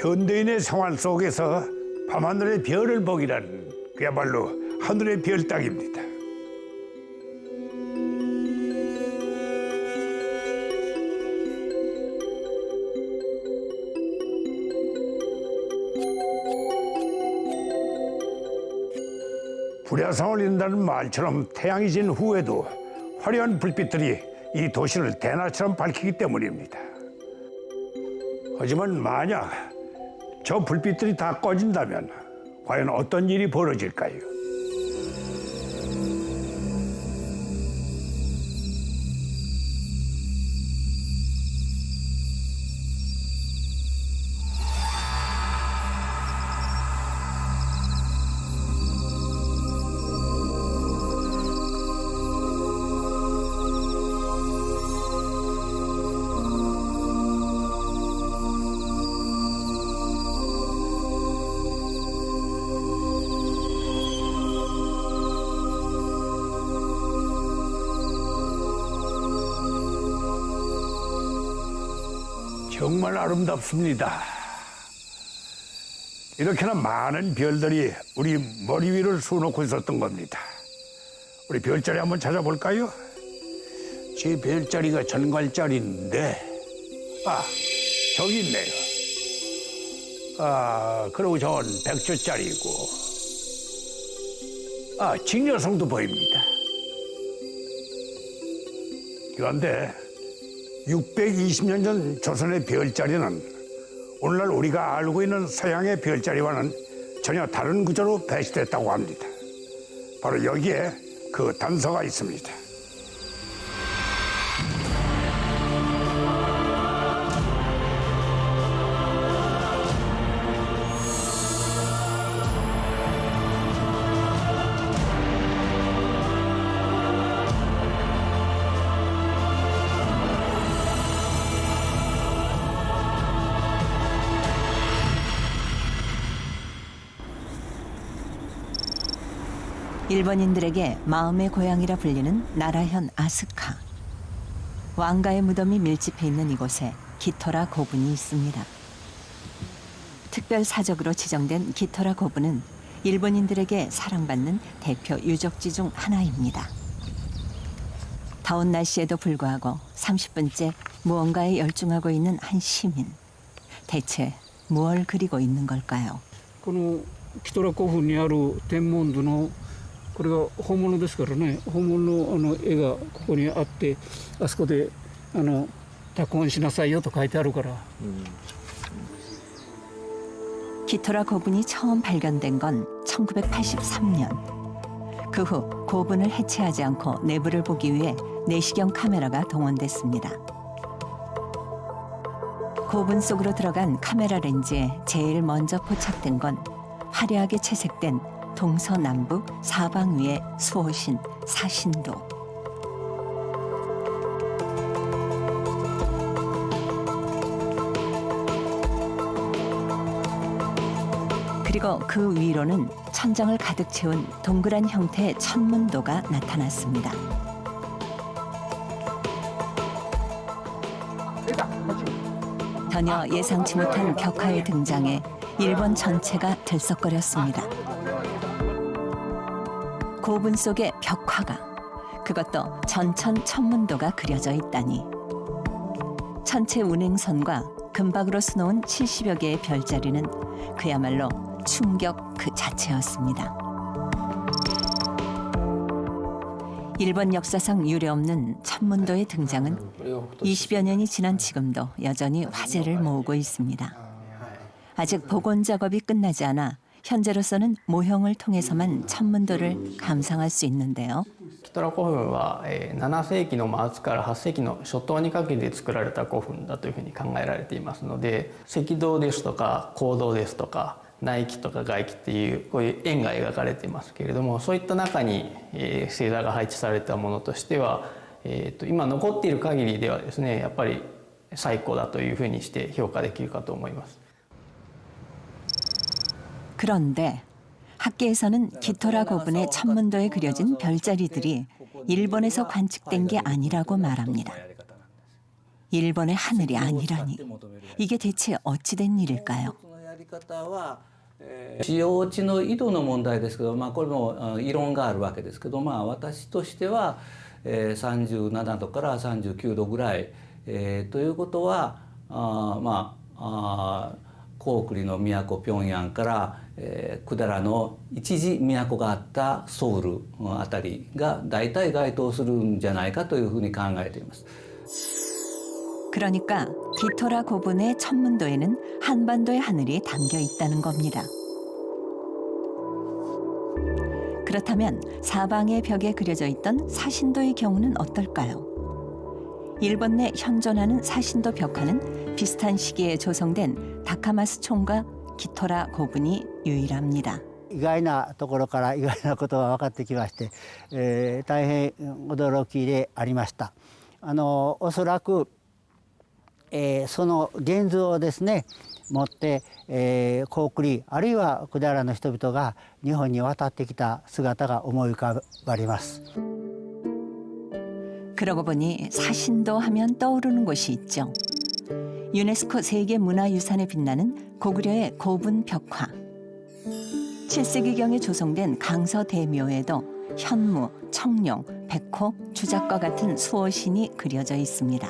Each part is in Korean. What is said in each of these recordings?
현대인의 생활 속에서 밤하늘의 별을 보기란 그야말로 하늘의 별 따기입니다. 불야성을 이룬다는 말처럼 태양이 진 후에도 화려한 불빛들이 이 도시를 대낮처럼 밝히기 때문입니다. 하지만 만약 저 불빛들이 다 꺼진다면 과연 어떤 일이 벌어질까요? 정말 아름답습니다. 이렇게나 많은 별들이 우리 머리 위를 수놓고 있었던 겁니다. 우리 별자리 한번 찾아볼까요? 제 별자리가 전갈자리인데, 저기 있네요. 그리고 저건 백조자리고, 직녀성도 보입니다. 그런데 620년 전 조선의 별자리는 오늘날 우리가 알고 있는 서양의 별자리와는 전혀 다른 구조로 배치됐다고 합니다. 바로 여기에 그 단서가 있습니다. 일본인들에게 마음의 고향이라 불리는 나라현 아스카. 왕가의 무덤이 밀집해 있는 이곳에 기토라 고분이 있습니다. 특별 사적으로 지정된 기토라 고분은 일본인들에게 사랑받는 대표 유적지 중 하나입니다. 더운 날씨에도 불구하고 30분째 무언가에 열중하고 있는 한 시민. 대체 무엇을 그리고 있는 걸까요? このキトラ古墳にある天文図のこれが本物ですからね、本物の絵がここにあって、あそこで拓本しなさいよと書いてあるから。 기토라 고분이 처음 발견된 건 1983년. 그 후 고분을 해체하지 않고 내부를 보기 위해 내시경 카메라가 동원됐습니다. 고분 속으로 들어간 카메라 렌즈에 제일 먼저 포착된 건 화려하게 채색된 동서남북 사방 위의 수호신 사신도. 그리고 그 위로는 천장을 가득 채운 동그란 형태의 천문도가 나타났습니다. 전혀 예상치 못한 벽화의 등장에 일본 전체가 들썩거렸습니다. 고분 속에 벽화가, 그것도 전천 천문도가 그려져 있다니. 천체 운행선과 금박으로 수놓은 70여 개의 별자리는 그야말로 충격 그 자체였습니다. 일본 역사상 유례없는 천문도의 등장은 20여 년이 지난 지금도 여전히 화제를 모으고 있습니다. 아직 복원 작업이 끝나지 않아 현재로서는 모형을 통해서만 천문도를 감상할 수 있는데요. キトラ古墳は7世紀の末から8世紀の初頭にかけて作られた古墳だというふうに考えられていますので、赤道ですとか黄道ですとか内気とか外気っていうこういう円が描かれていますけれども、そういった中に星座が配置されたものとしては、今残っている限りではですね、やっぱり最高だというふうにして評価できるかと思います。 그런데 학계에서는 기토라 고분의 천문도에 그려진 별자리들이 일본에서 관측된 게 아니라고 말합니다. 일본의 하늘이 아니라니, 이게 대체 어찌된 일일까요? 方は、使用地の緯度の問題ですけど、これも異論があるわけですけど、私としては、37度から39度ぐらい、ということは高句麗の都平壌から、百済の一時都があったソウルあたりが大体該当するんじゃないかというふうに考えています。 그러니까 기토라 고분의 천문도에는 한반도의 하늘이 담겨 있다는 겁니다. 그렇다면 사방의 벽에 그려져 있던 사신도의 경우는 어떨까요? 일본 내 현존하는 사신도 벽화는 비슷한 시기에 조성된 다카마스총과 기토라 고분이 유일합니다. 意外なところから意外なことが分かってきまして、大変驚きでありました。おそらく、その現図をですね持って、高句麗あるいは百済の人々が日本に渡ってきた姿が思い浮かばれます。 그러고 보니 사신도 하면 떠오르는 곳이 있죠. 유네스코 세계문화유산에 빛나는 고구려의 고분 벽화. 7세기경에 조성된 강서대묘에도 현무, 청룡, 백호, 주작과 같은 수호신이 그려져 있습니다.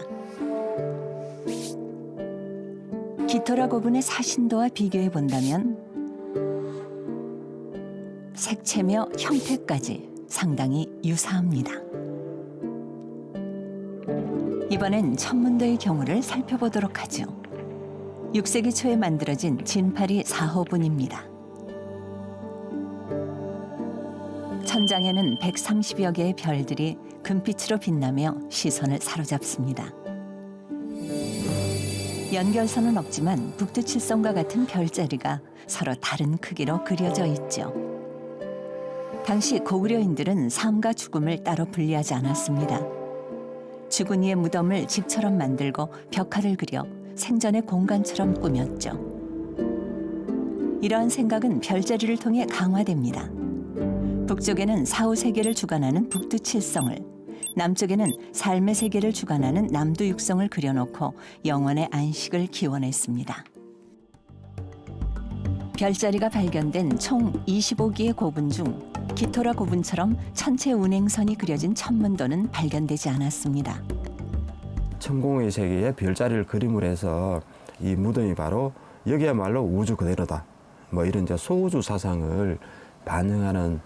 기토라 고분의 사신도와 비교해 본다면 색채며 형태까지 상당히 유사합니다. 이번엔 천문도의 경우를 살펴보도록 하죠. 6세기 초에 만들어진 진파리 4호분입니다. 천장에는 130여 개의 별들이 금빛으로 빛나며 시선을 사로잡습니다. 연결선은 없지만 북두칠성과 같은 별자리가 서로 다른 크기로 그려져 있죠. 당시 고구려인들은 삶과 죽음을 따로 분리하지 않았습니다. 죽은 이의 무덤을 집처럼 만들고 벽화를 그려 생전의 공간처럼 꾸몄죠. 이러한 생각은 별자리를 통해 강화됩니다. 북쪽에는 사후 세계를 주관하는 북두칠성을, 남쪽에는 삶의 세계를 주관하는 남두육성을 그려놓고 영원의 안식을 기원했습니다. 별자리가 발견된 총 25기의 고분 중 기토라 고분처럼 천체 운행선이 그려진 천문도는 발견되지 않았습니다. 천공의 세계에 별자리를 그림을 해서 이 무덤이 바로 여기야말로 우주 그대로다. 뭐 이런 이제 소우주 사상을 반영하는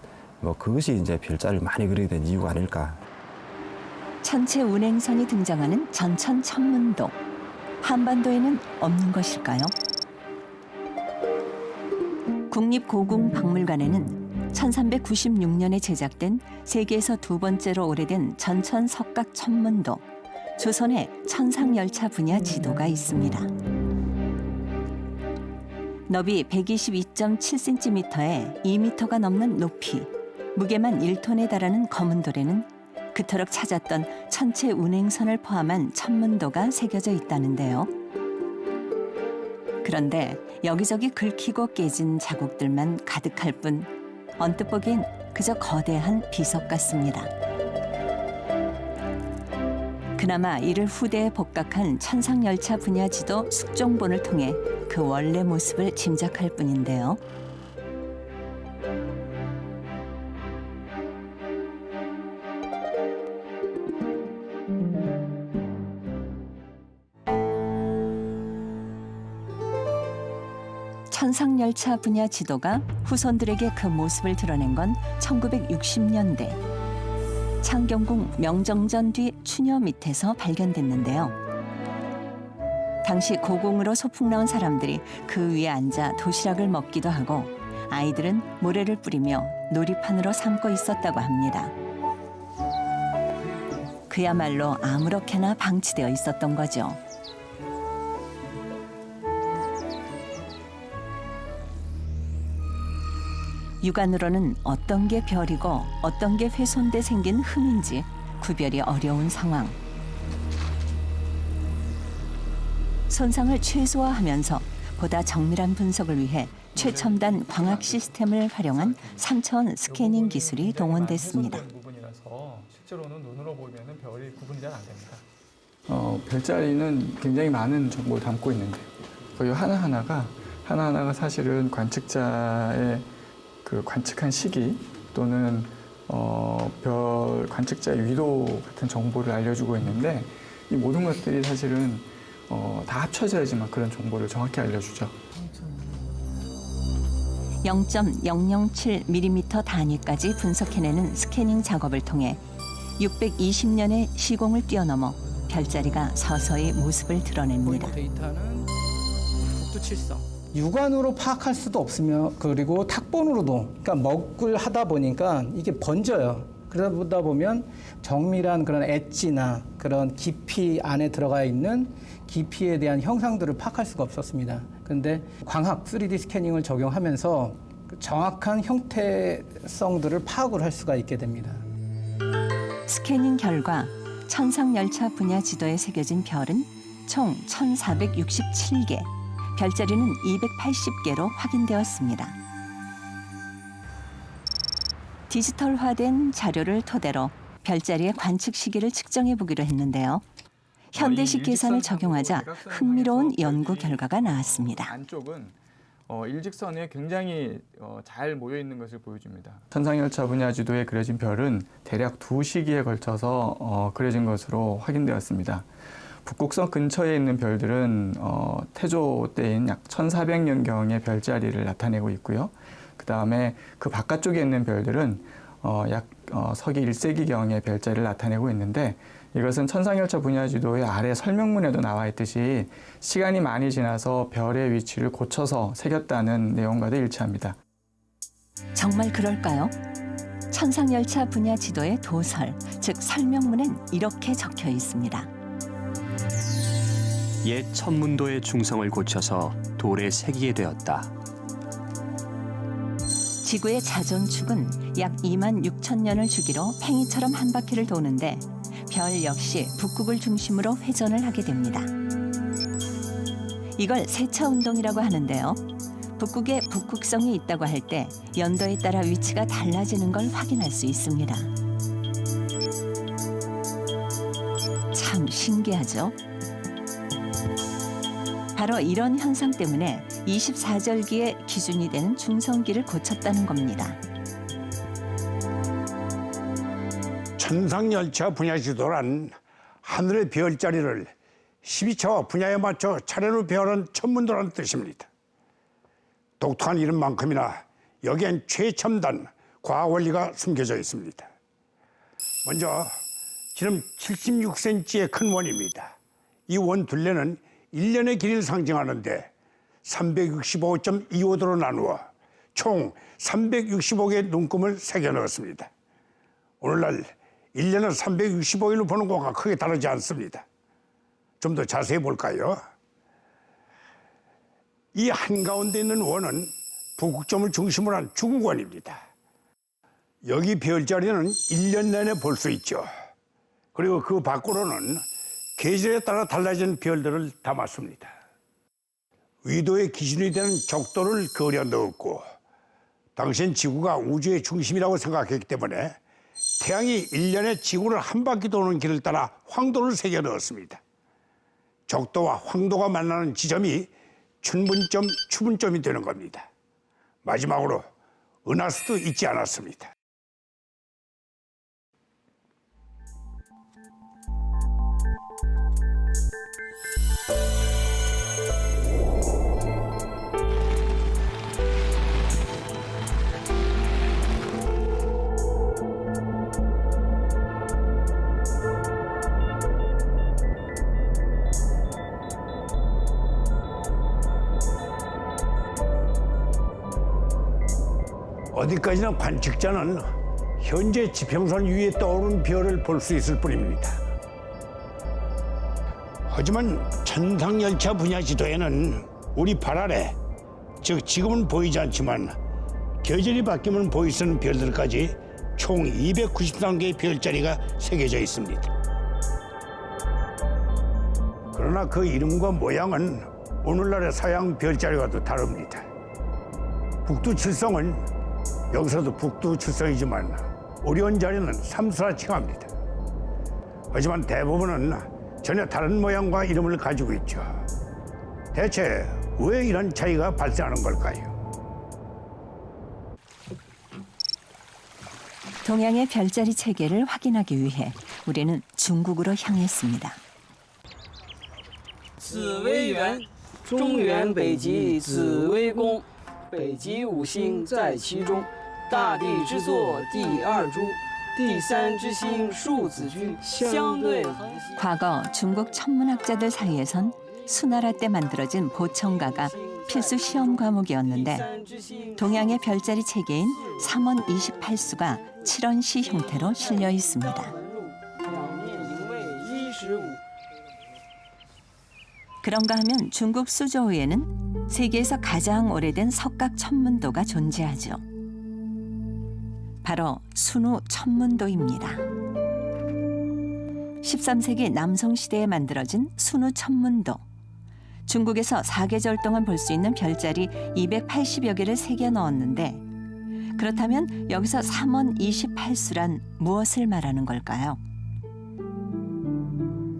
그것이 이제 별자리를 많이 그리게 된 이유가 아닐까. 천체 운행선이 등장하는 전천 천문도. 한반도에는 없는 것일까요? 국립고궁박물관에는 1396년에 제작된 세계에서 두 번째로 오래된 전천 석각 천문도, 조선의 천상열차 분야 지도가 있습니다. 너비 122.7cm에 2m가 넘는 높이, 무게만 1톤에 달하는 검은 돌에는 그토록 찾았던 천체 운행선을 포함한 천문도가 새겨져 있다는데요. 그런데 여기저기 긁히고 깨진 자국들만 가득할 뿐 언뜻 보기엔 그저 거대한 비석 같습니다. 그나마 이를 후대에 복각한 천상열차 분야 지도 숙종본을 통해 그 원래 모습을 짐작할 뿐인데요. 천상열차 분야 지도가 후손들에게 그 모습을 드러낸 건 1960년대. 창경궁 명정전 뒤 추녀 밑에서 발견됐는데요. 당시 고궁으로 소풍 나온 사람들이 그 위에 앉아 도시락을 먹기도 하고 아이들은 모래를 뿌리며 놀이판으로 삼고 있었다고 합니다. 그야말로 아무렇게나 방치되어 있었던 거죠. 육안으로는 어떤 게 별이고 어떤 게 훼손돼 생긴 흠인지 구별이 어려운 상황. 손상을 최소화하면서 보다 정밀한 분석을 위해 최첨단 광학 시스템을 활용한 3차원 스캐닝 기술이 동원됐습니다. 부분이라서 실제로는 눈으로 보면은 별이 구분이 잘 안 됩니다. 별자리는 굉장히 많은 정보를 담고 있는데 그 하나하나가 하나하나가 사실은 관측자의 그 관측한 시기 또는 별 관측자의 위도 같은 정보를 알려주고 있는데 이 모든 것들이 사실은 다 합쳐져야지만 그런 정보를 정확히 알려주죠. 0.007mm 단위까지 분석해내는 스캐닝 작업을 통해 620년의 시공을 뛰어넘어 별자리가 서서히 모습을 드러냅니다. 데이터는 북두 칠성. 육안으로 파악할 수도 없으며 그리고 탁본으로도 그러니까 먹을 하다 보니까 이게 번져요. 그러다 보면 정밀한 그런 엣지나 그런 깊이 안에 들어가 있는 깊이에 대한 형상들을 파악할 수가 없었습니다. 그런데 광학 3D 스캐닝을 적용하면서 정확한 형태성들을 파악을 할 수가 있게 됩니다. 스캐닝 결과 천상열차 분야 지도에 새겨진 별은 총 1,467개, 별자리는 280개로 확인되었습니다. 디지털화된 자료를 토대로 별자리의 관측 시기를 측정해 보기로 했는데요. 현대식 계산을 적용하자 흥미로운 연구 결과가 나왔습니다. 안쪽은 일직선에 굉장히 잘 모여 있는 것을 보여줍니다. 천상열차 분야 지도에 그려진 별은 대략 2시기에 걸쳐서 그려진 것으로 확인되었습니다. 북극성 근처에 있는 별들은 태조 때인 약 1400년경의 별자리를 나타내고 있고요. 그 다음에 그 바깥쪽에 있는 별들은 약 서기 1세기경의 별자리를 나타내고 있는데 이것은 천상열차 분야 지도의 아래 설명문에도 나와 있듯이 시간이 많이 지나서 별의 위치를 고쳐서 새겼다는 내용과도 일치합니다. 정말 그럴까요? 천상열차 분야 지도의 도설, 즉 설명문엔 이렇게 적혀 있습니다. 옛 천문도의 중성을 고쳐서 돌에 새기게 되었다. 지구의 자전축은 약 26,000년을 주기로 팽이처럼 한 바퀴를 도는데 별 역시 북극을 중심으로 회전을 하게 됩니다. 이걸 세차운동이라고 하는데요. 북극에 북극성이 있다고 할 때 연도에 따라 위치가 달라지는 걸 확인할 수 있습니다. 참 신기하죠? 바로 이런 현상 때문에 24절기의 기준이 되는 중성기를 고쳤다는 겁니다. 천상열차 분야 지도란 하늘의 별자리를 12차와 분야에 맞춰 차례로 배열한 천문도라는 뜻입니다. 독특한 이름만큼이나 여기엔 최첨단 과학 원리가 숨겨져 있습니다. 먼저 지름 76cm의 큰 원입니다. 이 원 둘레는 1년의 길이를 상징하는데 365.25도로 나누어 총 365개의 눈금을 새겨 넣었습니다. 오늘날 1년을 365일로 보는 것과 크게 다르지 않습니다. 좀 더 자세히 볼까요? 이 한가운데 있는 원은 북극점을 중심으로 한 중원입니다. 여기 별자리는 1년 내내 볼 수 있죠. 그리고 그 밖으로는 계절에 따라 달라진 별들을 담았습니다. 위도의 기준이 되는 적도를 그려 넣었고 당시엔 지구가 우주의 중심이라고 생각했기 때문에 태양이 1년에 지구를 한 바퀴 도는 길을 따라 황도를 새겨 넣었습니다. 적도와 황도가 만나는 지점이 춘분점, 추분점이 되는 겁니다. 마지막으로 은하수도 잊지 않았습니다. 어디까지나 관측자는 현재 지평선 위에 떠오르는 별을 볼 수 있을 뿐입니다. 하지만 천상열차 분야 지도에는 우리 발 아래, 즉 지금은 보이지 않지만 계절이 바뀌면 보일 수 있는 별들까지 총 293개의 별자리가 새겨져 있습니다. 그러나 그 이름과 모양은 오늘날의 서양 별자리와도 다릅니다. 북두칠성은 여기서도 북두칠성이지만 오리온 자리는 삼수라 칭합니다. 하지만 대부분은 전혀 다른 모양과 이름을 가지고 있죠. 대체 왜 이런 차이가 발생하는 걸까요? 동양의 별자리 체계를 확인하기 위해 우리는 중국으로 향했습니다. 紫微垣，中原北极紫微宫，北极五星在其中，大地之作第二株，第三之星数子居，相对恒星。 과거 중국 천문학자들 사이에선 수나라 때 만들어진 보청가가 필수 시험 과목이었는데 동양의 별자리 체계인 3원 28수가 7원시 형태로 실려 있습니다. 그런가 하면 중국 수저우에는 세계에서 가장 오래된 석각 천문도가 존재하죠. 바로 순우 천문도입니다. 13세기 남성시대에 만들어진 순우 천문도. 중국에서 4계절 동안 볼 수 있는 별자리 280여 개를 새겨 넣었는데 그렇다면 여기서 3원 28수란 무엇을 말하는 걸까요?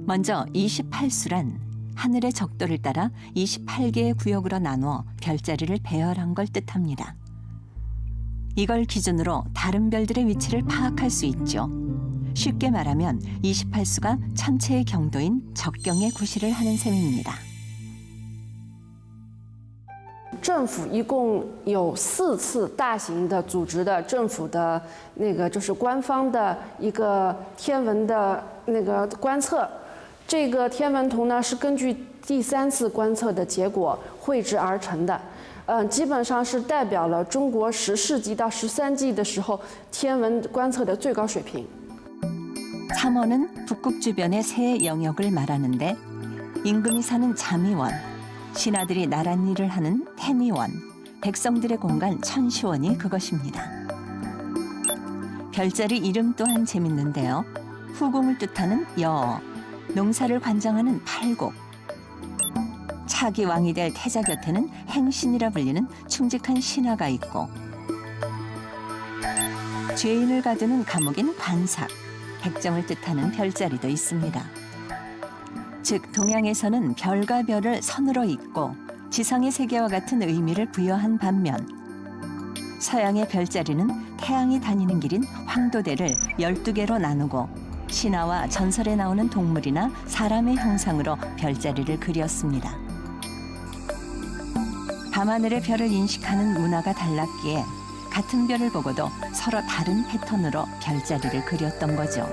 먼저 28수란 하늘의 적도를 따라 28개의 구역으로 나누어 별자리를 배열한 걸 뜻합니다. 이걸 기준으로 다른 별들의 위치를 파악할 수 있죠. 쉽게 말하면 28수가 천체의 경도인 적경의 구실을 하는 셈입니다. 政府一共有4次大型的组织的政府的就是官方的一个天文的观测，这个天文图呢是根据第3次观测的结果绘制而成的。基本上是代表了中国10世纪到13纪的时候天文观测的最高水平。 3원은 북극 주변의 세 영역을 말하는데 임금이 사는 자미원, 신하들이 나란 일을 하는 태미원, 백성들의 공간 천시원이 그것입니다. 별자리 이름 또한 재밌는데요. 후궁을 뜻하는 여어, 농사를 관장하는 팔곡, 차기 왕이 될 태자 곁에는 행신이라 불리는 충직한 신하가 있고 죄인을 가두는 감옥인 관삭, 백정을 뜻하는 별자리도 있습니다. 즉 동양에서는 별과 별을 선으로 잇고 지상의 세계와 같은 의미를 부여한 반면 서양의 별자리는 태양이 다니는 길인 황도대를 12개로 나누고 신화와 전설에 나오는 동물이나 사람의 형상으로 별자리를 그렸습니다. 밤하늘의 별을 인식하는 문화가 달랐기에 같은 별을 보고도 서로 다른 패턴으로 별자리를 그렸던 거죠.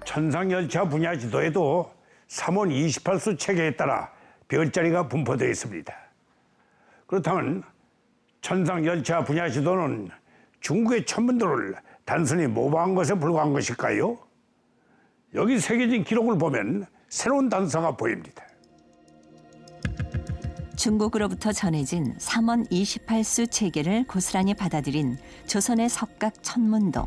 천상열차 분야 지도에도 3원 28수 체계에 따라 별자리가 분포되어 있습니다. 그렇다면 천상열차 분야 지도는 중국의 천문도를 단순히 모방한 것에 불과한 것일까요? 여기 새겨진 기록을 보면 새로운 단서가 보입니다. 중국으로부터 전해진 3원 28수 체계를 고스란히 받아들인 조선의 석각 천문도.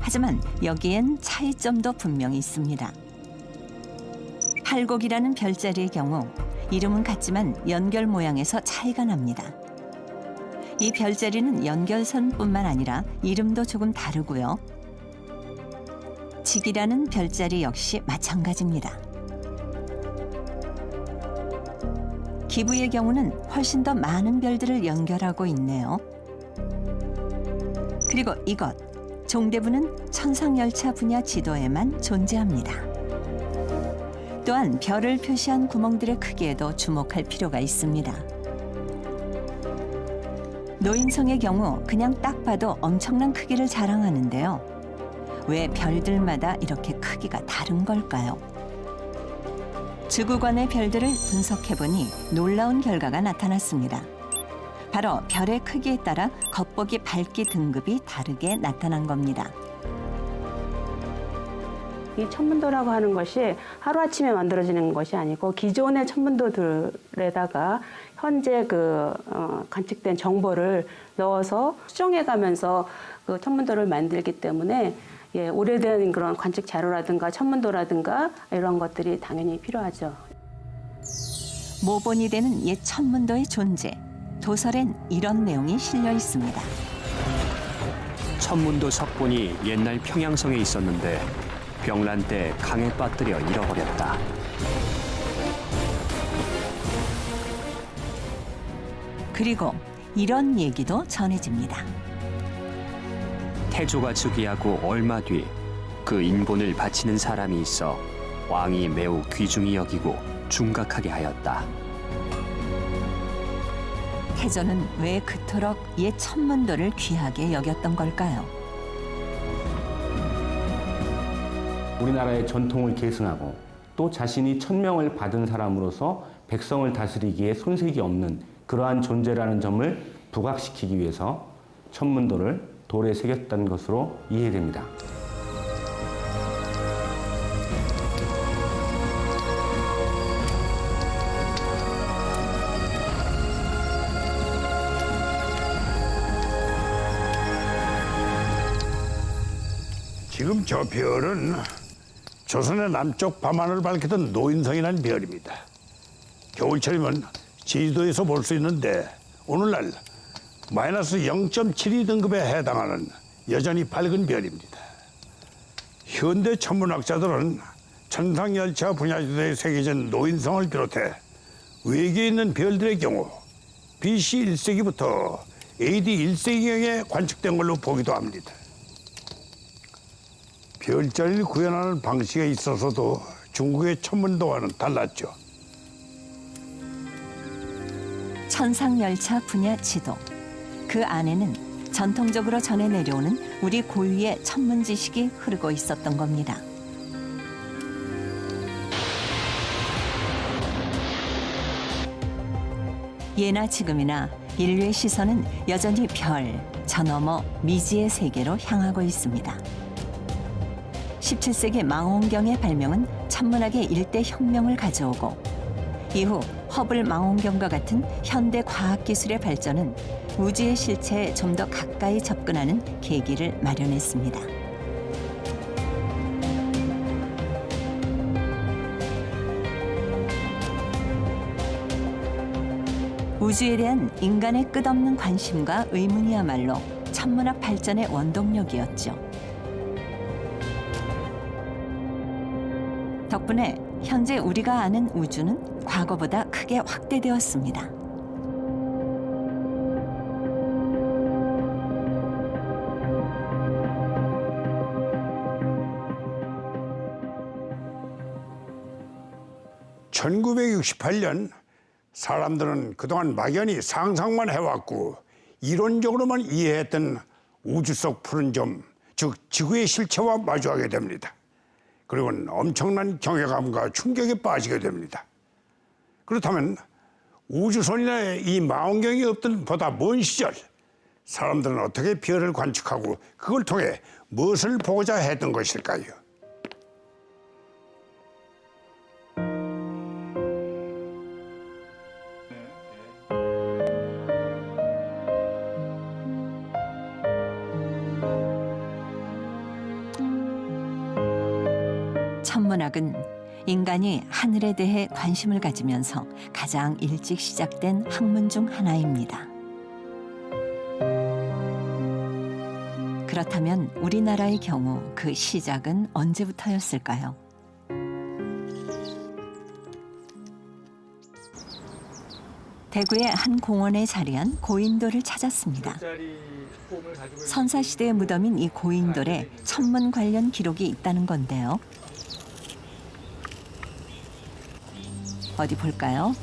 하지만 여기엔 차이점도 분명히 있습니다. 팔곡이라는 별자리의 경우 이름은 같지만 연결 모양에서 차이가 납니다. 이 별자리는 연결선뿐만 아니라 이름도 조금 다르고요. 직이라는 별자리 역시 마찬가지입니다. 기부의 경우는 훨씬 더 많은 별들을 연결하고 있네요. 그리고 이것, 종대부는 천상열차 분야 지도에만 존재합니다. 또한 별을 표시한 구멍들의 크기에도 주목할 필요가 있습니다. 노인성의 경우 그냥 딱 봐도 엄청난 크기를 자랑하는데요. 왜 별들마다 이렇게 크기가 다른 걸까요? 지구관의 별들을 분석해보니 놀라운 결과가 나타났습니다. 바로 별의 크기에 따라 겉보기 밝기 등급이 다르게 나타난 겁니다. 이 천문도라고 하는 것이 하루아침에 만들어지는 것이 아니고 기존의 천문도들에다가 현재 관측된 정보를 넣어서 수정해가면서 그 천문도를 만들기 때문에 오래된 그런 관측 자료라든가 천문도라든가 이런 것들이 당연히 필요하죠. 모본이 되는 옛 천문도의 존재, 도설엔 이런 내용이 실려 있습니다. 천문도 석본이 옛날 평양성에 있었는데 병란 때 강에 빠뜨려 잃어버렸다. 그리고 이런 얘기도 전해집니다. 태조가 즉위하고 얼마 뒤 그 인본을 바치는 사람이 있어 왕이 매우 귀중히 여기고 중각하게 하였다. 태조는 왜 그토록 옛 천문도를 귀하게 여겼던 걸까요? 우리나라의 전통을 계승하고 또 자신이 천명을 받은 사람으로서 백성을 다스리기에 손색이 없는 그러한 존재라는 점을 부각시키기 위해서 천문도를 돌에 새겼던 것으로 이해됩니다. 지금 저 별은 조선의 남쪽 밤하늘을 밝히던 노인성이라는 별입니다. 겨울철이면 제주도에서 볼 수 있는데 오늘날 마이너스 0.72 등급에 해당하는 여전히 밝은 별입니다. 현대 천문학자들은 천상열차 분야지도에 새겨진 노인성을 비롯해 외계에 있는 별들의 경우 BC 1세기부터 AD 1세기경에 관측된 걸로 보기도 합니다. 별자리를 구현하는 방식에 있어서도 중국의 천문도와는 달랐죠. 천상열차 분야 지도. 그 안에는 전통적으로 전해 내려오는 우리 고유의 천문 지식이 흐르고 있었던 겁니다. 예나 지금이나 인류의 시선은 여전히 별, 저 너머 미지의 세계로 향하고 있습니다. 17세기 망원경의 발명은 천문학의 일대 혁명을 가져오고 이후 허블 망원경과 같은 현대 과학기술의 발전은 우주의 실체에 좀 더 가까이 접근하는 계기를 마련했습니다. 우주에 대한 인간의 끝없는 관심과 의문이야말로 천문학 발전의 원동력이었죠. 덕분에 현재 우리가 아는 우주는 과거보다 크게 확대되었습니다. (1968년) 사람들은 그동안 막연히 상상만 해왔고 이론적으로만 이해했던 우주 속 푸른 점, 즉 지구의 실체와 마주하게 됩니다. 그리고는 엄청난 경외감과 충격에 빠지게 됩니다. 그렇다면 우주선이나 이 망원경이 없던 보다 먼 시절 사람들은 어떻게 별을 관측하고 그걸 통해 무엇을 보고자 했던 것일까요? 천문학은 인간이 하늘에 대해 관심을 가지면서 가장 일찍 시작된 학문 중 하나입니다. 그렇다면 우리나라의 경우 그 시작은 언제부터였을까요? 대구의 한 공원에 자리한 고인돌을 찾았습니다. 선사시대의 무덤인 이 고인돌에 천문 관련 기록이 있다는 건데요. 어디 볼까요?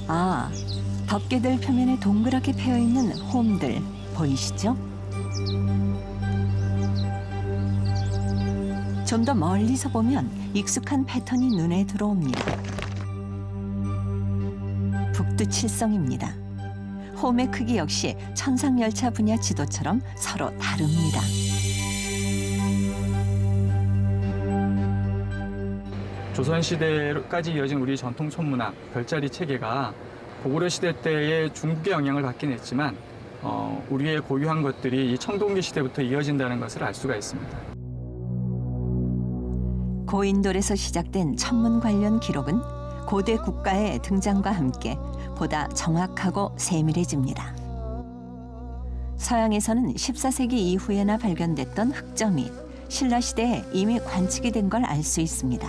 아, 덮개들 표면에 동그랗게 패여있는 홈들 보이시죠? 좀 더 멀리서 보면 익숙한 패턴이 눈에 들어옵니다. 북두칠성입니다. 홈의 크기 역시 천상열차 분야 지도처럼 서로 다릅니다. 조선시대까지 이어진 우리 전통 천문학, 별자리 체계가 고구려 시대 때의 중국의 영향을 받긴 했지만 우리의 고유한 것들이 이 청동기 시대부터 이어진다는 것을 알 수가 있습니다. 고인돌에서 시작된 천문 관련 기록은 고대 국가의 등장과 함께 보다 정확하고 세밀해집니다. 서양에서는 14세기 이후에나 발견됐던 흑점이 신라시대에 이미 관측이 된 걸 알 수 있습니다.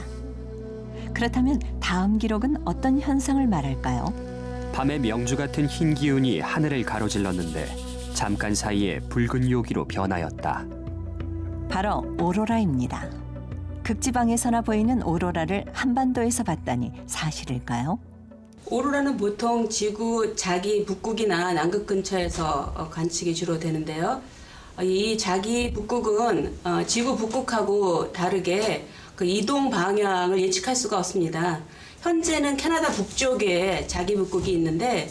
그렇다면 다음 기록은 어떤 현상을 말할까요? 밤의 명주 같은 흰 기운이 하늘을 가로질렀는데 잠깐 사이에 붉은 요기로 변하였다. 바로 오로라입니다. 극지방에서나 보이는 오로라를 한반도에서 봤다니 사실일까요? 오로라는 보통 지구 자기 북극이나 남극 근처에서 관측이 주로 되는데요. 이 자기 북극은 지구 북극하고 다르게 그 이동 방향을 예측할 수가 없습니다. 현재는 캐나다 북쪽에 자기 북극이 있는데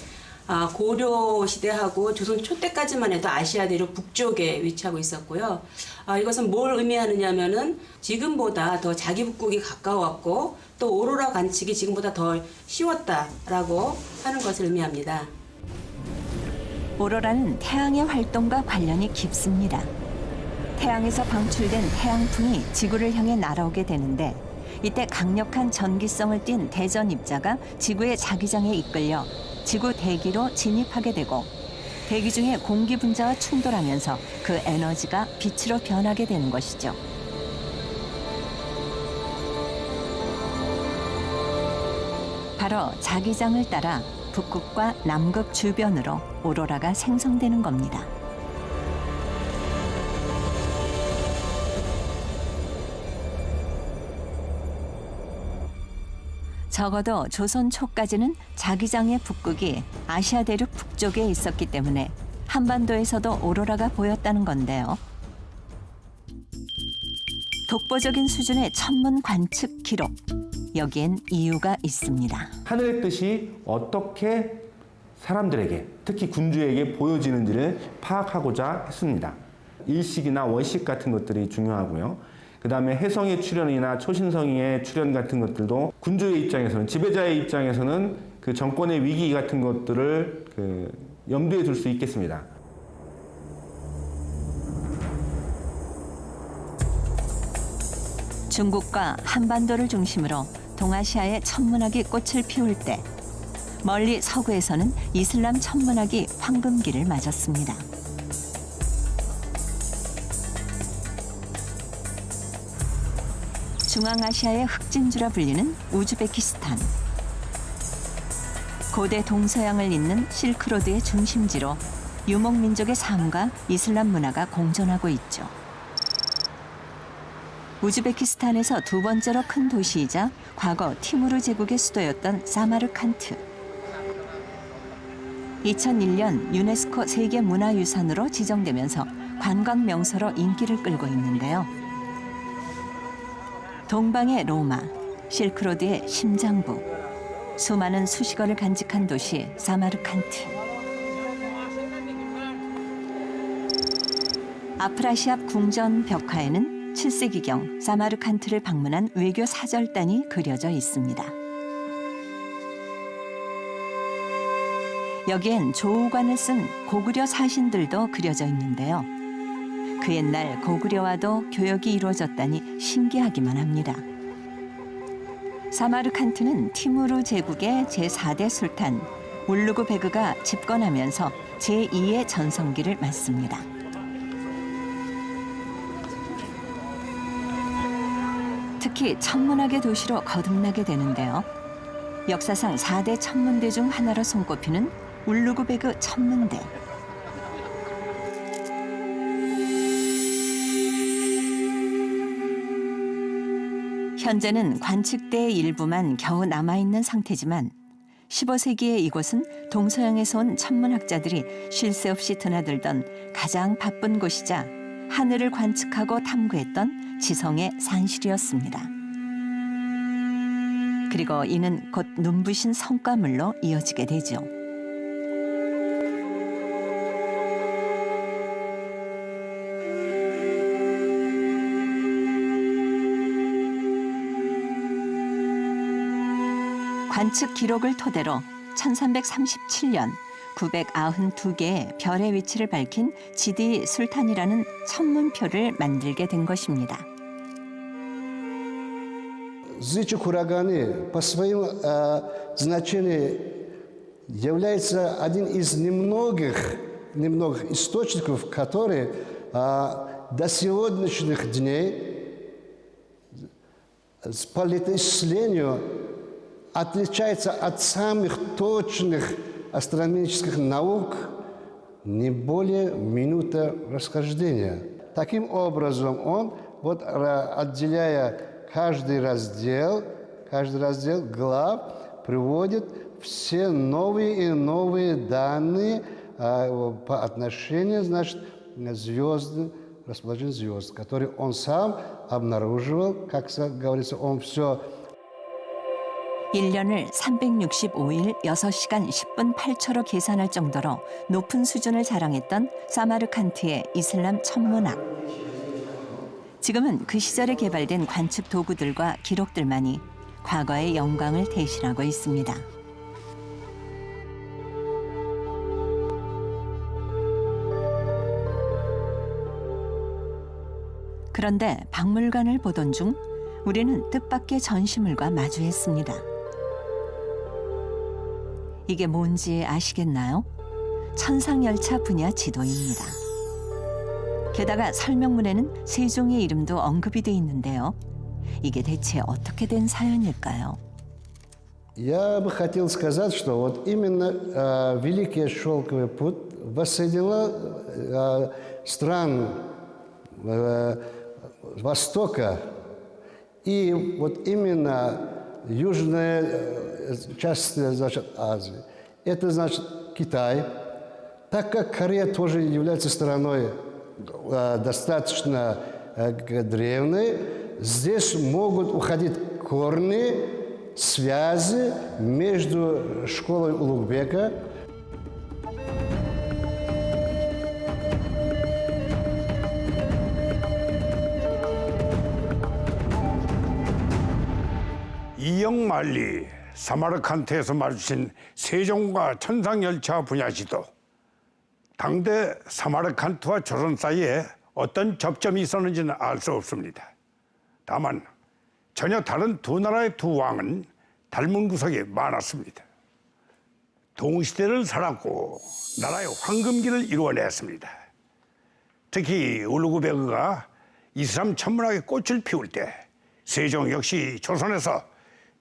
고려 시대하고 조선 초때까지만 해도 아시아 대륙 북쪽에 위치하고 있었고요. 이것은 뭘 의미하느냐면은 지금보다 더 자기 북극이 가까웠고 또 오로라 관측이 지금보다 더 쉬웠다라고 하는 것을 의미합니다. 오로라는 태양의 활동과 관련이 깊습니다. 태양에서 방출된 태양풍이 지구를 향해 날아오게 되는데 이때 강력한 전기성을 띤 대전 입자가 지구의 자기장에 이끌려 지구 대기로 진입하게 되고 대기 중에 공기 분자와 충돌하면서 그 에너지가 빛으로 변하게 되는 것이죠. 바로 자기장을 따라 북극과 남극 주변으로 오로라가 생성되는 겁니다. 적어도 조선 초까지는 자기장의 북극이 아시아 대륙 북쪽에 있었기 때문에 한반도에서도 오로라가 보였다는 건데요. 독보적인 수준의 천문 관측 기록. 여기엔 이유가 있습니다. 하늘의 뜻이 어떻게 사람들에게, 특히 군주에게 보여지는지를 파악하고자 했습니다. 일식이나 월식 같은 것들이 중요하고요. 그 다음에 혜성의 출현이나 초신성의 출현 같은 것들도 군주의 입장에서는, 지배자의 입장에서는 그 정권의 위기 같은 것들을 염두에 둘 수 있겠습니다. 중국과 한반도를 중심으로 동아시아의 천문학이 꽃을 피울 때 멀리 서구에서는 이슬람 천문학이 황금기를 맞았습니다. 중앙아시아의 흑진주라 불리는 우즈베키스탄. 고대 동서양을 잇는 실크로드의 중심지로 유목민족의 삶과 이슬람 문화가 공존하고 있죠. 우즈베키스탄에서 두 번째로 큰 도시이자 과거 티무르 제국의 수도였던 사마르칸트. 2001년 유네스코 세계문화유산으로 지정되면서 관광 명소로 인기를 끌고 있는데요. 동방의 로마, 실크로드의 심장부, 수많은 수식어를 간직한 도시 사마르칸트. 아프라시압 궁전 벽화에는 7세기경 사마르칸트를 방문한 외교 사절단이 그려져 있습니다. 여기엔 조우관을 쓴 고구려 사신들도 그려져 있는데요. 그 옛날 고구려와도 교역이 이루어졌다니 신기하기만 합니다. 사마르칸트는 티무르 제국의 제4대 술탄 울루그 베그가 집권하면서 제2의 전성기를 맞습니다. 특히 천문학의 도시로 거듭나게 되는데요. 역사상 4대 천문대 중 하나로 손꼽히는 울루그 베그 천문대. 현재는 관측대의 일부만 겨우 남아있는 상태지만 15세기의 이곳은 동서양에서 온 천문학자들이 쉴 새 없이 드나들던 가장 바쁜 곳이자 하늘을 관측하고 탐구했던 지성의 산실이었습니다. 그리고 이는 곧 눈부신 성과물로 이어지게 되죠. 관측 기록을 토대로 1337년 992개의 별의 위치를 밝힌 지디 술탄이라는 천문표를 만들게 된 것입니다. Зычук ураганы по своему значению является один из немногих немного источников, которые до сегодняшних дней по летоисчислению отличается от самых точных астрономических наук не более минуты расхождения. Таким образом, он, вот, отделяя каждый раздел глав, приводит все новые и новые данные по отношению, значит, звезды, расположение звезд, которые он сам обнаруживал, как говорится, он все. 1년을 365일 6시간 10분 8초로 계산할 정도로 높은 수준을 자랑했던 사마르칸트의 이슬람 천문학. 지금은 그 시절에 개발된 관측 도구들과 기록들만이 과거의 영광을 대신하고 있습니다. 그런데 박물관을 보던 중 우리는 뜻밖의 전시물과 마주했습니다. 이게 뭔지 아시겠나요? 천상열차 분야 지도입니다. 게다가 설명문에는 세종의 이름도 언급이 돼 있는데요. 이게 대체 어떻게 된 사연일까요? Я бы хотел сказать, что вот именно Великий Шелковый путь воссоединил стран Востока и вот именно южная часть, значит, Азии. Это значит Китай. Так как Корея тоже является страной достаточно древней, здесь могут уходить корни, связи между школой Улугбека. 이영만리 사마르칸트에서 마주친 세종과 천상열차 분야 지도. 당대 사마르칸트와 조선 사이에 어떤 접점이 있었는지는 알 수 없습니다. 다만 전혀 다른 두 나라의 두 왕은 닮은 구석이 많았습니다. 동시대를 살았고 나라의 황금기를 이루어냈습니다. 특히 울루그베그가 이슬람 천문학의 꽃을 피울 때 세종 역시 조선에서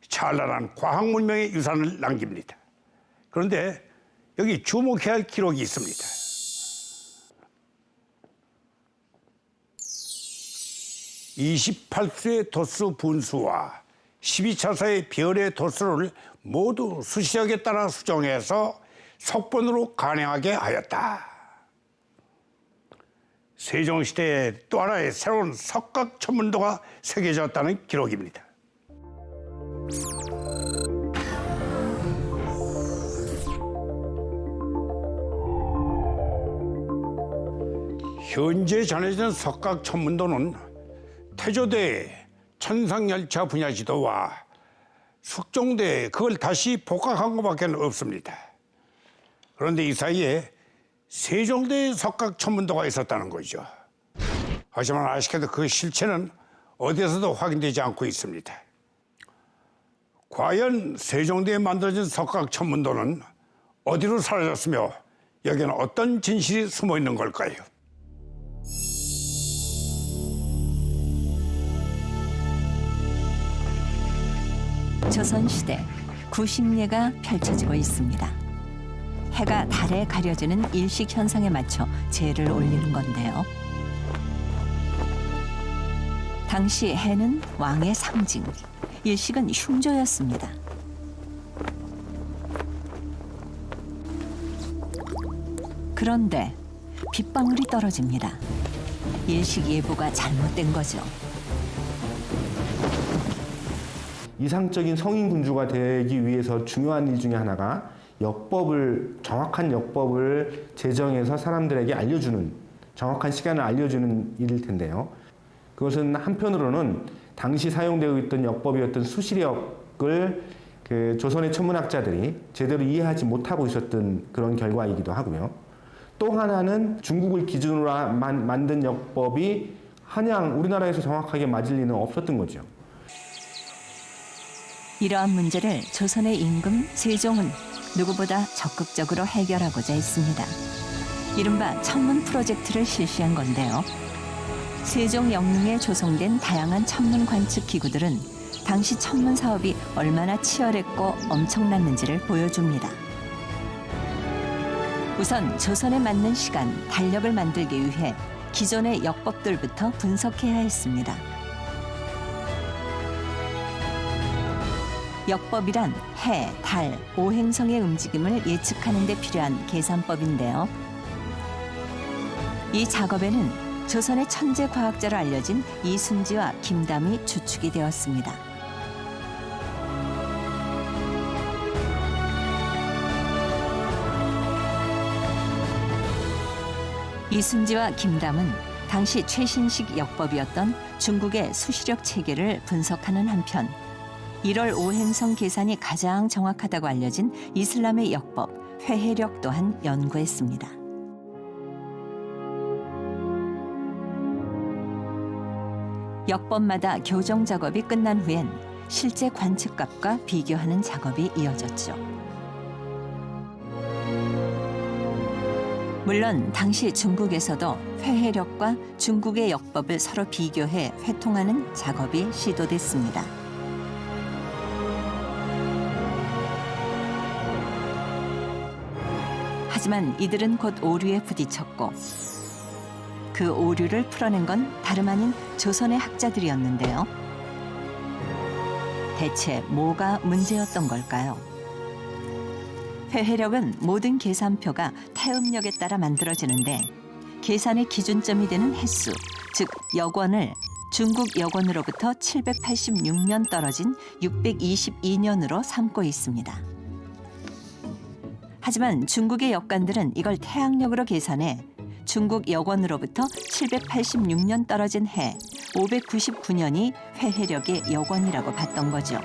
찬란한 과학 문명의 유산을 남깁니다. 그런데 여기 주목해야 할 기록이 있습니다. (28수의) 도수 분수와 12차사의 별의 도수를 모두 수시역에 따라 수정해서 석본으로 간행하게 하였다. 세종시대에 또 하나의 새로운 석각 천문도가 새겨졌다는 기록입니다. 현재 전해진 석각 천문도는 태조대의 천상열차 분야 지도와 숙종대에 그걸 다시 복각한 것밖에 없습니다. 그런데 이 사이에 세종대의 석각 천문도가 있었다는 거죠. 하지만 아쉽게도 그 실체는 어디에서도 확인되지 않고 있습니다. 과연 세종대에 만들어진 석각 천문도는 어디로 사라졌으며 여기에는 어떤 진실이 숨어 있는 걸까요? 조선시대 구심례가 펼쳐지고 있습니다. 해가 달에 가려지는 일식 현상에 맞춰 제를 올리는 건데요. 당시 해는 왕의 상징, 일식은 흉조였습니다. 그런데 빗방울이 떨어집니다. 일식 예보가 잘못된 거죠. 이상적인 성인 군주가 되기 위해서 중요한 일 중에 하나가 정확한 역법을 제정해서 사람들에게 알려주는, 정확한 시간을 알려주는 일일 텐데요. 그것은 한편으로는 당시 사용되고 있던 역법이었던 수시력을 조선의 천문학자들이 제대로 이해하지 못하고 있었던 그런 결과이기도 하고요. 또 하나는 중국을 기준으로 만든 역법이 한양 우리나라에서 정확하게 맞을 리는 없었던 거죠. 이러한 문제를 조선의 임금 세종은 누구보다 적극적으로 해결하고자 했습니다. 이른바 천문 프로젝트를 실시한 건데요. 세종 영릉에 조성된 다양한 천문 관측 기구들은 당시 천문 사업이 얼마나 치열했고 엄청났는지를 보여줍니다. 우선 조선에 맞는 시간, 달력을 만들기 위해 기존의 역법들부터 분석해야 했습니다. 역법이란 해, 달, 오행성의 움직임을 예측하는 데 필요한 계산법인데요. 이 작업에는 조선의 천재 과학자로 알려진 이순지와 김담이 주축이 되었습니다. 이순지와 김담은 당시 최신식 역법이었던 중국의 수시력 체계를 분석하는 한편 1월 오행성 계산이 가장 정확하다고 알려진 이슬람의 역법, 회해력 또한 연구했습니다. 역법마다 교정 작업이 끝난 후엔 실제 관측값과 비교하는 작업이 이어졌죠. 물론 당시 중국에서도 회해력과 중국의 역법을 서로 비교해 회통하는 작업이 시도됐습니다. 하지만 이들은 곧 오류에 부딪혔고 그 오류를 풀어낸 건 다름 아닌 조선의 학자들이었는데요. 대체 뭐가 문제였던 걸까요? 회해력은 모든 계산표가 태음력에 따라 만들어지는데 계산의 기준점이 되는 횟수, 즉 여권을 중국 여권으로부터 786년 떨어진 622년으로 삼고 있습니다. 하지만 중국의 역관들은 이걸 태양력으로 계산해 중국 여권으로부터 786년 떨어진 해 599년이 회해력의 여권이라고 봤던 거죠.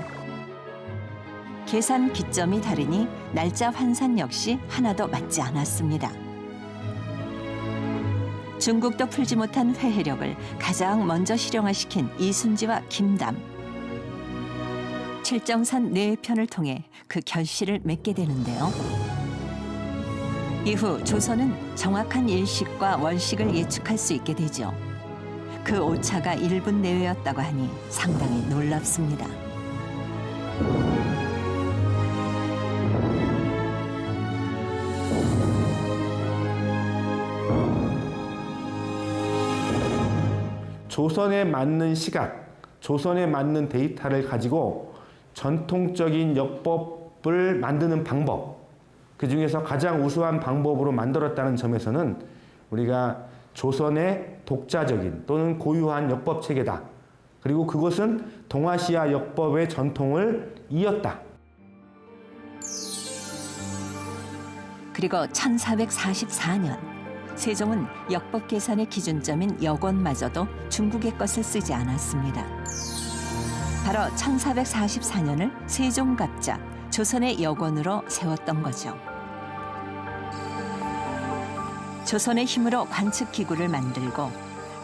계산 기점이 다르니 날짜 환산 역시 하나도 맞지 않았습니다. 중국도 풀지 못한 회해력을 가장 먼저 실용화시킨 이순지와 김담. 칠정산 내편을 통해 그 결실을 맺게 되는데요. 이후 조선은 정확한 일식과 월식을 예측할 수 있게 되죠. 그 오차가 1분 내외였다고 하니 상당히 놀랍습니다. 조선에 맞는 시각, 조선에 맞는 데이터를 가지고 전통적인 역법을 만드는 방법, 그 중에서 가장 우수한 방법으로 만들었다는 점에서는 우리가 조선의 독자적인 또는 고유한 역법 체계다. 그리고 그것은 동아시아 역법의 전통을 이었다. 그리고 1444년 세종은 역법 계산의 기준점인 여권마저도 중국의 것을 쓰지 않았습니다. 바로 1444년을 세종갑자, 조선의 여권으로 세웠던 거죠. 조선의 힘으로 관측기구를 만들고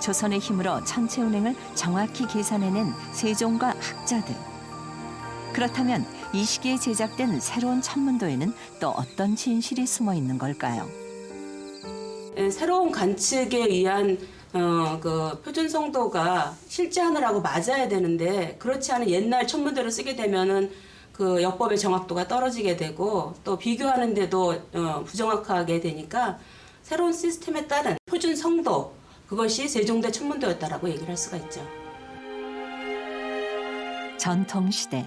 조선의 힘으로 천체운행을 정확히 계산해낸 세종과 학자들. 그렇다면 이 시기에 제작된 새로운 천문도에는 또 어떤 진실이 숨어 있는 걸까요? 새로운 관측에 의한 그 표준 성도가 실제 하늘하고 맞아야 되는데 그렇지 않은 옛날 천문도를 쓰게 되면은 그 역법의 정확도가 떨어지게 되고 또 비교하는데도 부정확하게 되니까 새로운 시스템에 따른 표준 성도, 그것이 세종대 천문도였다라고 얘기를 할 수가 있죠. 전통시대,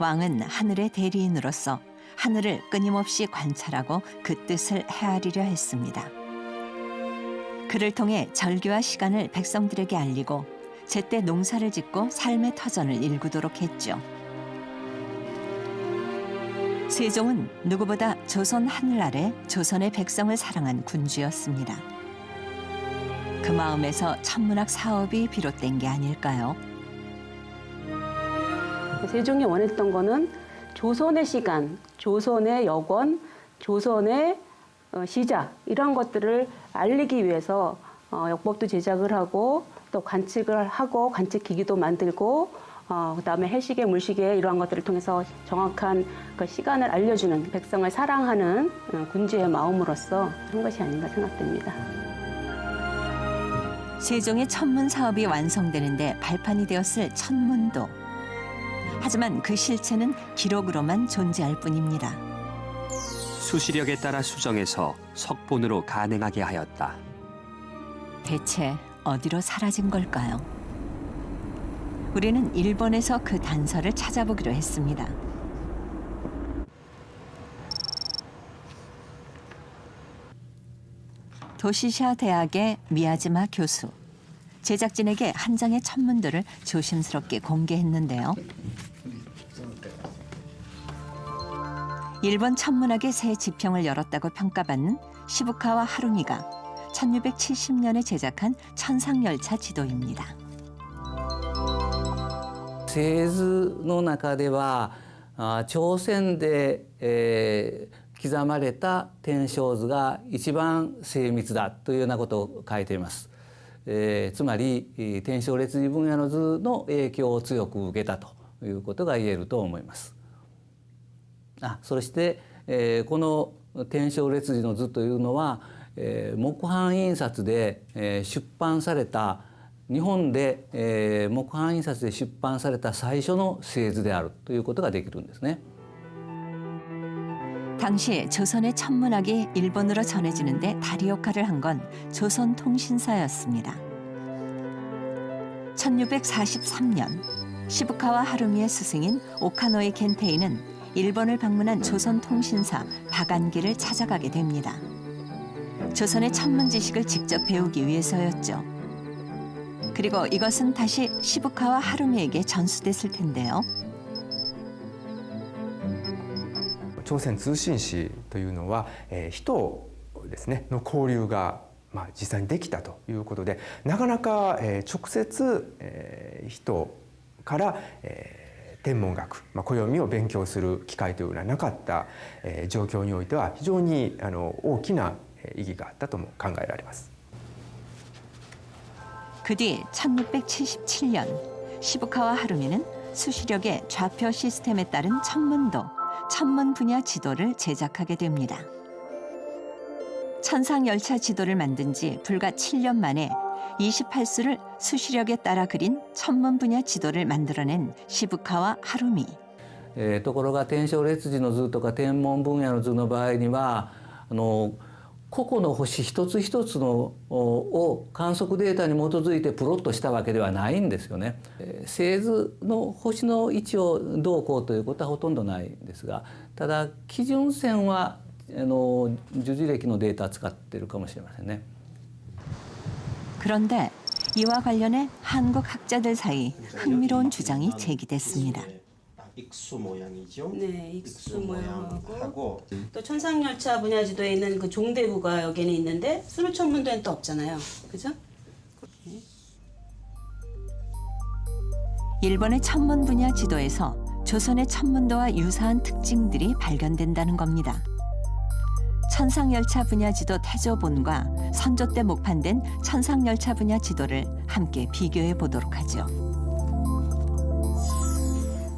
왕은 하늘의 대리인으로서 하늘을 끊임없이 관찰하고 그 뜻을 헤아리려 했습니다. 그를 통해 절기와 시간을 백성들에게 알리고 제때 농사를 짓고 삶의 터전을 일구도록 했죠. 세종은 누구보다 조선 하늘 아래 조선의 백성을 사랑한 군주였습니다. 그 마음에서 천문학 사업이 비롯된 게 아닐까요? 세종이 원했던 거는 조선의 시간, 조선의 여권, 조선의 시작 이런 것들을 알리기 위해서 역법도 제작을 하고 또 관측을 하고 관측기기도 만들고 그다음에 해시계, 물시계 이러한 것들을 통해서 정확한 그 시간을 알려주는 백성을 사랑하는 군주의 마음으로서 한 것이 아닌가 생각됩니다. 세종의 천문 사업이 완성되는데 발판이 되었을 천문도. 하지만 그 실체는 기록으로만 존재할 뿐입니다. 수시력에 따라 수정해서 석본으로 가능하게 하였다. 대체 어디로 사라진 걸까요? 우리는 일본에서 그 단서를 찾아보기로 했습니다. 도시샤 대학의 미야지마 교수. 제작진에게 한 장의 천문도를 조심스럽게 공개했는데요. 일본 천문학의 새 지평을 열었다고 평가받는 시부카와 하루미가 1670년에 제작한 천상열차 지도입니다. 製図の中では朝鮮で、刻まれた天正図が一番精密だというようなことを書いています。つまり天正列字分野の図の影響を強く受けたということが言えると思います。そして、この天正列字の図というのは、木版印刷で、出版された日本で、木版印刷で出版された最初の製図であるということができるんですね。 당시 조선의 천문학이 일본으로 전해지는데 다리 역할을 한 건 조선통신사였습니다. 1643년 시부카와 하루미의 스승인 오카노의 겐테이는 일본을 방문한 조선통신사 박안기를 찾아가게 됩니다. 조선의 천문 지식을 직접 배우기 위해서였죠. 그리고 이것은 다시 시부카와 하루미에게 전수됐을 텐데요. 朝鮮通信使というのは、人ですねの交流が、実際にできたということで、なかなか、直接、人から、天文学、暦を勉強する機会というのはなかった、状況においては非常に大きな意義があったとも考えられます。 그 뒤 1677년 시부카와 하루미는 수시력의 좌표 시스템에 따른 천문도, 천문 분야 지도를 제작하게 됩니다. 천상열차 지도를 만든 지 불과 7년 만에 28수를 수시력에 따라 그린 천문 분야 지도를 만들어낸 시부카와 하루미. ところが天正列字の図とか天文分野の図の場合には個々の星一つ一つのを観測データに基づいてプロットしたわけではないんですよね。星図の星の位置をどうこうということはほとんどないんですが、ただ基準線は樹字暦のデータを使っているかもしれませんね。 그런데 이와 관련해 한국 학자들 사이 흥미로운 주장이 제기됐습니다. 익수 모양이죠. 네, 익수 모양하고 또 천상열차 분야 지도에 있는 그 종대부가 여기는 있는데 수루천문도에는 또 없잖아요. 그죠? 일본의 천문 분야 지도에서 조선의 천문도와 유사한 특징들이 발견된다는 겁니다. 천상열차 분야 지도 태조본과 선조 때 목판된 천상열차 분야 지도를 함께 비교해 보도록 하죠.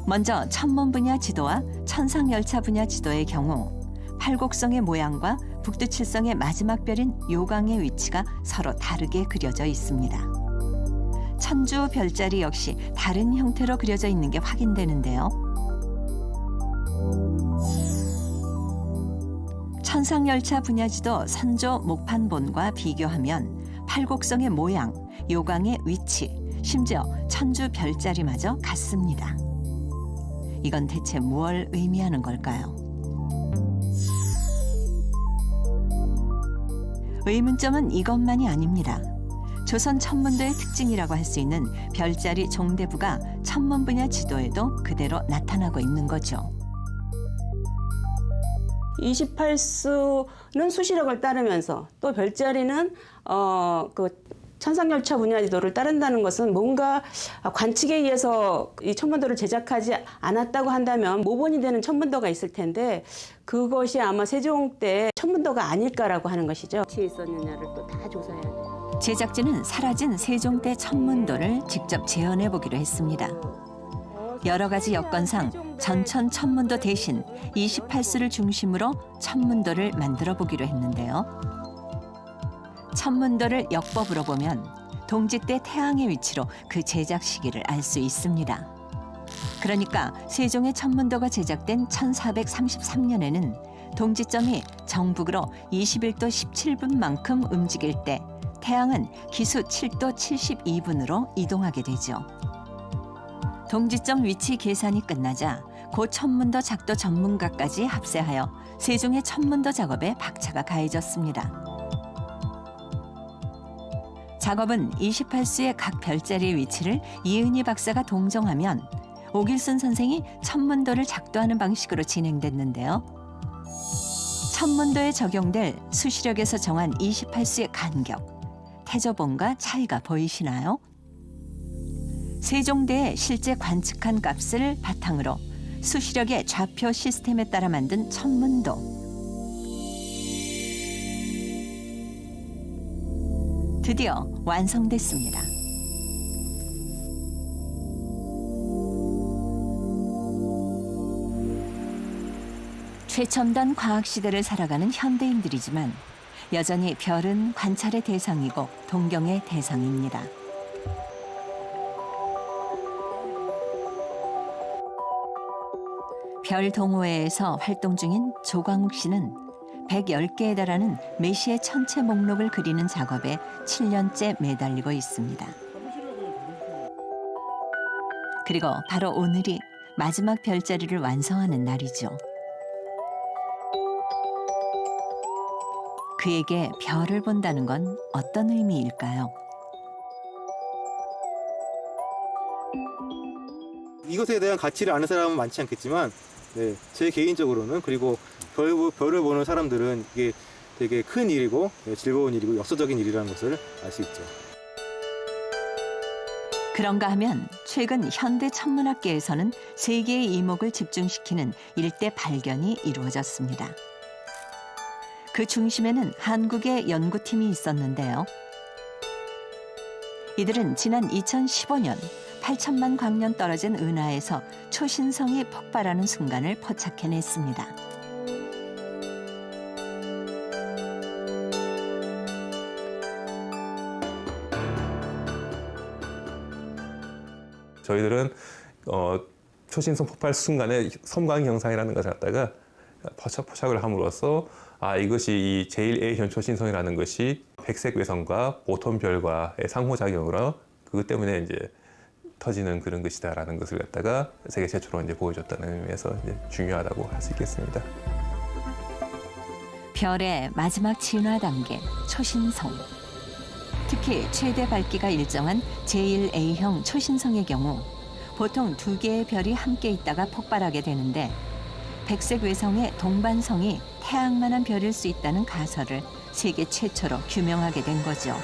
먼저 천문 분야 지도와 천상열차 분야 지도의 경우 팔곡성의 모양과 북두칠성의 마지막 별인 요강의 위치가 서로 다르게 그려져 있습니다. 천주 별자리 역시 다른 형태로 그려져 있는 게 확인되는데요. 천상열차 분야 지도 선조 목판본과 비교하면 팔곡성의 모양, 요강의 위치, 심지어 천주 별자리마저 같습니다. 이건 대체 뭘 의미하는 걸까요? 의문점은 이것만이 아닙니다. 조선 천문도의 특징이라고 할 수 있는 별자리 종대부가 천문 분야 지도에도 그대로 나타나고 있는 거죠. 28수는 수시력을 따르면서 또 별자리는 그 천상열차 분야 지도를 따른다는 것은 뭔가 관측에 의해서 이 천문도를 제작하지 않았다고 한다면 모본이 되는 천문도가 있을 텐데 그것이 아마 세종 때 천문도가 아닐까라고 하는 것이죠. 어디에 있었느냐를 또 다 조사해야 돼요. 제작진은 사라진 세종 때 천문도를 직접 재현해 보기로 했습니다. 여러 가지 여건상 전천 천문도 대신 28수를 중심으로 천문도를 만들어 보기로 했는데요. 천문도를 역법으로 보면 동짓대 태양의 위치로 그 제작 시기를 알 수 있습니다. 그러니까 세종의 천문도가 제작된 1433년에는 동지점이 정북으로 21도 17분만큼 움직일 때 태양은 기수 7도 72분으로 이동하게 되죠. 동지점 위치 계산이 끝나자 고 천문도 작도 전문가까지 합세하여 세종의 천문도 작업에 박차가 가해졌습니다. 작업은 28수의 각 별자리의 위치를 이은희 박사가 동정하면 오길순 선생이 천문도를 작도하는 방식으로 진행됐는데요. 천문도에 적용될 수시력에서 정한 28수의 간격, 태저봉과 차이가 보이시나요? 세종대의 실제 관측한 값을 바탕으로 수시력의 좌표 시스템에 따라 만든 천문도. 드디어 완성됐습니다. 최첨단 과학 시대를 살아가는 현대인들이지만 여전히 별은 관찰의 대상이고 동경의 대상입니다. 별 동호회에서 활동 중인 조광욱 씨는 110개에 달하는 메시의 천체 목록을 그리는 작업에 7년째 매달리고 있습니다. 그리고 바로 오늘이 마지막 별자리를 완성하는 날이죠. 그에게 별을 본다는 건 어떤 의미일까요? 이것에 대한 가치를 아는 사람은 많지 않겠지만 제 개인적으로는 그리고 별을 보는 사람들은 이게 되게 큰 일이고 즐거운 일이고 역사적인 일이라는 것을 알 수 있죠. 그런가 하면 최근 현대 천문학계에서는 세 개의 이목을 집중시키는 일대 발견이 이루어졌습니다. 그 중심에는 한국의 연구팀이 있었는데요. 이들은 지난 2015년 8천만 광년 떨어진 은하에서 초신성이 폭발하는 순간을 포착해냈습니다. 저희들은 초신성 폭발 순간에 섬광 현상이라는 것을 갖다가 포착을 함으로써 이것이 이 제1A형 초신성이라는 것이 백색 외성과 보톤별과의 상호작용으로 그것 때문에 이제 터지는 그런 것이다라는 것을 갖다가 세계 최초로 이제 보여줬다는 의미에서 이제 중요하다고 할 수 있겠습니다. 별의 마지막 진화 단계 초신성. 특히 최대 밝기가 일정한 제1A형 초신성의 경우 보통 2개의 별이 함께 있다가 폭발하게 되는데 백색 외성의 동반성이 태양만한 별일 수 있다는 가설을 세계 최초로 규명하게 된 거죠.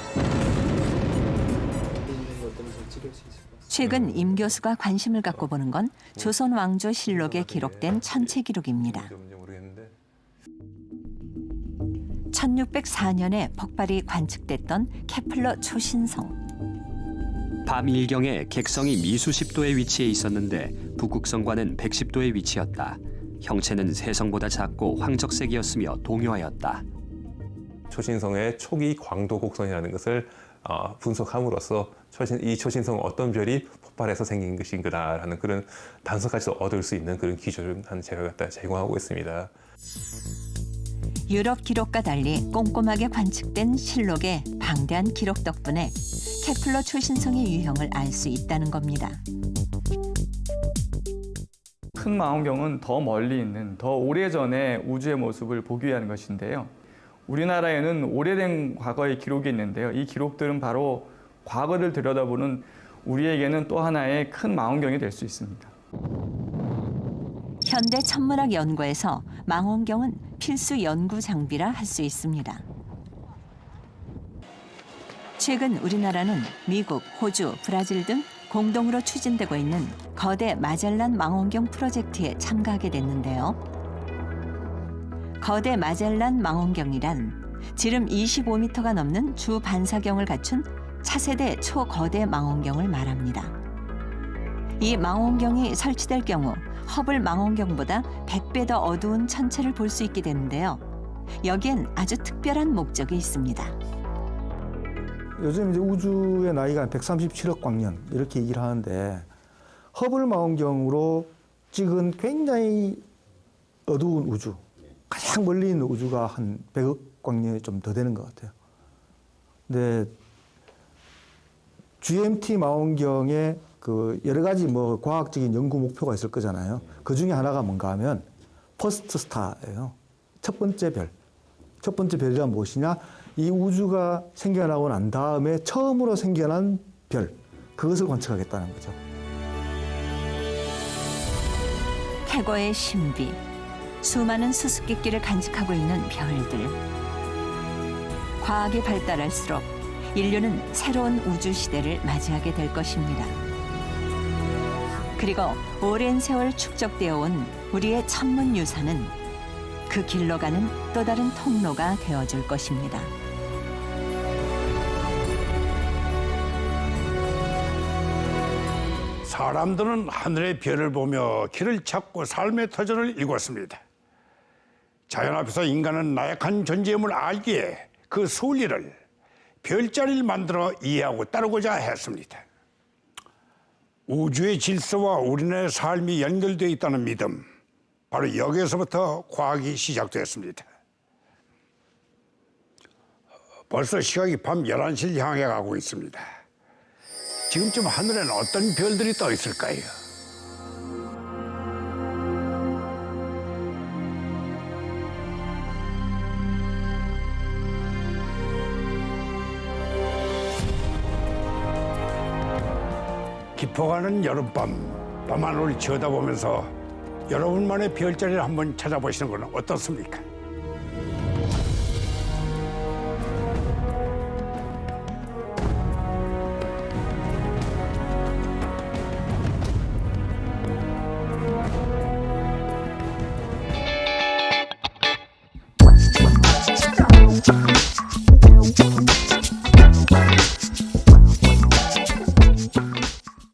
최근 임 교수가 관심을 갖고 보는 건 조선 왕조 실록에 기록된 천체 기록입니다. 1604년에 폭발이 관측됐던 케플러 초신성. 밤 일경에 객성이 미수십도에 위치해 있었는데 북극성과는 110도에 위치했다. 형체는 세성보다 작고 황적색이었으며 동요하였다. 초신성의 초기 광도 곡선이라는 것을 분석함으로써 이 초신성은 어떤 별이 폭발해서 생긴 것인가라는 그런 단서까지도 얻을 수 있는 그런 기준한 재료를 갖다 제공하고 있습니다. 유럽 기록과 달리 꼼꼼하게 관측된 실록의 방대한 기록 덕분에 케플러 초신성의 유형을 알 수 있다는 겁니다. 큰 망원경은 더 멀리 있는, 더 오래전의 우주의 모습을 보기 위한 것인데요. 우리나라에는 오래된 과거의 기록이 있는데요. 이 기록들은 바로 과거를 들여다보는 우리에게는 또 하나의 큰 망원경이 될 수 있습니다. 현대 천문학 연구에서 망원경은 필수 연구 장비라 할 수 있습니다. 최근 우리나라는 미국, 호주, 브라질 등 공동으로 추진되고 있는 거대 마젤란 망원경 프로젝트에 참가하게 됐는데요. 거대 마젤란 망원경이란 지름 25m가 넘는 주 반사경을 갖춘 차세대 초거대 망원경을 말합니다. 이 망원경이 설치될 경우 허블 망원경보다 100배 더 어두운 천체를 볼 수 있게 되는데요. 여기엔 아주 특별한 목적이 있습니다. 요즘 이제 우주의 나이가 한 137억 광년 이렇게 얘기를 하는데 허블 망원경으로 찍은 굉장히 어두운 우주, 가장 멀리 있는 우주가 한 100억 광년이 좀 더 되는 것 같아요. 근데 GMT 망원경에 그 여러 가지 뭐 과학적인 연구 목표가 있을 거잖아요. 그 중에 하나가 뭔가 하면 퍼스트 스타예요. 첫 번째 별. 첫 번째 별이란 무엇이냐? 이 우주가 생겨나고 난 다음에 처음으로 생겨난 별. 그것을 관측하겠다는 거죠. 태고의 신비, 수많은 수수께끼를 간직하고 있는 별들. 과학이 발달할수록 인류는 새로운 우주 시대를 맞이하게 될 것입니다. 그리고 오랜 세월 축적되어 온 우리의 천문 유산은 그 길로 가는 또 다른 통로가 되어줄 것입니다. 사람들은 하늘의 별을 보며 길을 찾고 삶의 터전을 읽었습니다. 자연 앞에서 인간은 나약한 존재임을 알기에 그 순리를 별자리를 만들어 이해하고 따르고자 했습니다. 우주의 질서와 우리네 삶이 연결되어 있다는 믿음, 바로 여기에서부터 과학이 시작됐습니다. 벌써 시각이 밤 11시를 향해 가고 있습니다. 지금쯤 하늘에는 어떤 별들이 떠 있을까요? 깊어가는 여름밤, 밤하늘을 쳐다보면서 여러분만의 별자리를 한번 찾아보시는 건 어떻습니까?